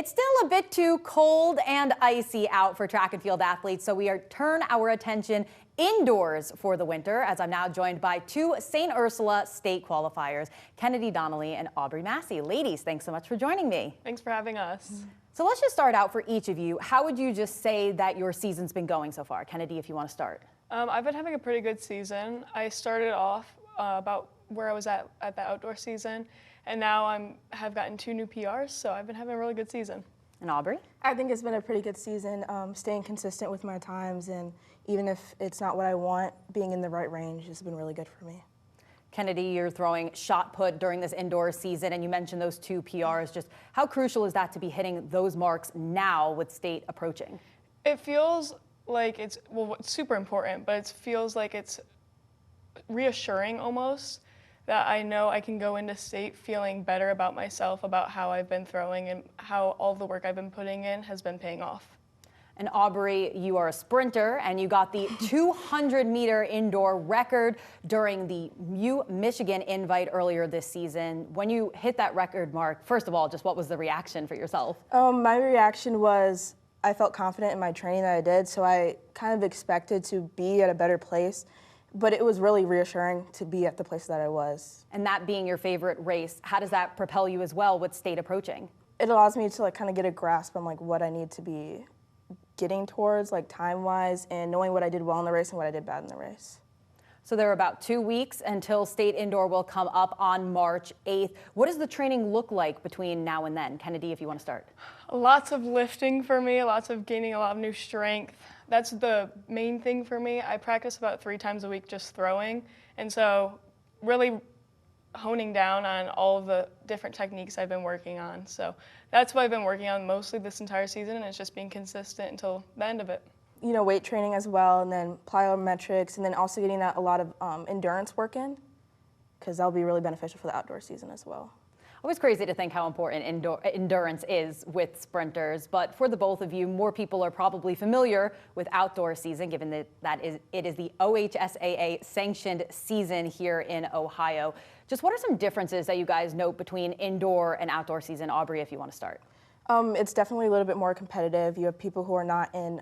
It's still a bit too cold and icy out for track and field athletes, so we turn our attention indoors for the winter, as I'm now joined by two St. Ursula state qualifiers, Kennedy Donnelly and Aubrey Massey. Ladies, thanks so much for joining me. Thanks for having us. So let's just start out for each of you. How would you just say that your season's been going so far? Kennedy, if you want to start. I've been having a pretty good season. I started off about where I was at the outdoor season, and now have gotten 2 new PRs, so I've been having a really good season. And Aubrey? I think it's been a pretty good season, staying consistent with my times, and even if it's not what I want, being in the right range has been really good for me. Kennedy, you're throwing shot put during this indoor season, and you mentioned those 2 PRs. Just how crucial is that to be hitting those marks now with state approaching? It feels like it's super important, but it feels like it's reassuring almost that I know I can go into state feeling better about myself, about how I've been throwing and how all the work I've been putting in has been paying off. And Aubrey, you are a sprinter, and you got the 200-meter indoor record during the Michigan invite earlier this season. When you hit that record mark, first of all, just what was the reaction for yourself? My reaction was I felt confident in my training that I did, so I kind of expected to be at a better place. But it was really reassuring to be at the place that I was. And that being your favorite race, how does that propel you as well with state approaching? It allows me to kind of get a grasp on what I need to be getting towards, time-wise, and knowing what I did well in the race and what I did bad in the race. So there are about 2 weeks until state indoor will come up on March 8th. What does the training look like between now and then? Kennedy, if you want to start. Lots of lifting for me, lots of gaining a lot of new strength. That's the main thing for me. I practice about 3 times a week just throwing, and so really honing down on all of the different techniques I've been working on. So that's what I've been working on mostly this entire season, and it's just being consistent until the end of it. You know, weight training as well, and then plyometrics, and then also getting a lot of endurance work in, because that'll be really beneficial for the outdoor season as well. Always crazy to think how important endurance is with sprinters, but for the both of you, more people are probably familiar with outdoor season, given that it is the OHSAA sanctioned season here in Ohio. Just what are some differences that you guys note between indoor and outdoor season? Aubrey, if you want to start. It's definitely a little bit more competitive. You have people who are not in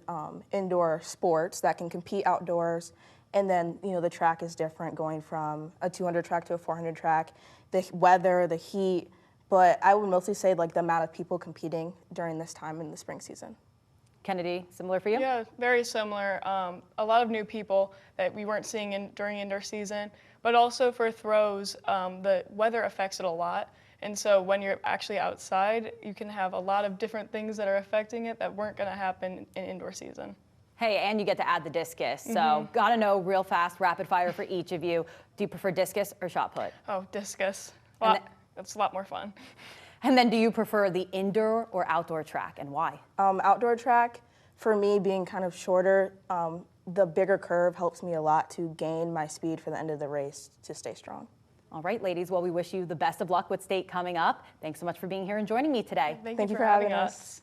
indoor sports that can compete outdoors, and then the track is different, going from a 200 track to a 400 track. The weather, the heat, but I would mostly say the amount of people competing during this time in the spring season. Kennedy, similar for you? Yeah, very similar. A lot of new people that we weren't seeing during indoor season, but also for throws, the weather affects it a lot. And so when you're actually outside, you can have a lot of different things that are affecting it that weren't going to happen in indoor season. Hey, and you get to add the discus. So gotta know real fast, rapid fire for each of you. Do you prefer discus or shot put? Oh, discus. That's a lot more fun. And then do you prefer the indoor or outdoor track, and why? Outdoor track, for me, being kind of shorter, the bigger curve helps me a lot to gain my speed for the end of the race to stay strong. All right, ladies, well, we wish you the best of luck with state coming up. Thanks so much for being here and joining me today. Thank you for having us.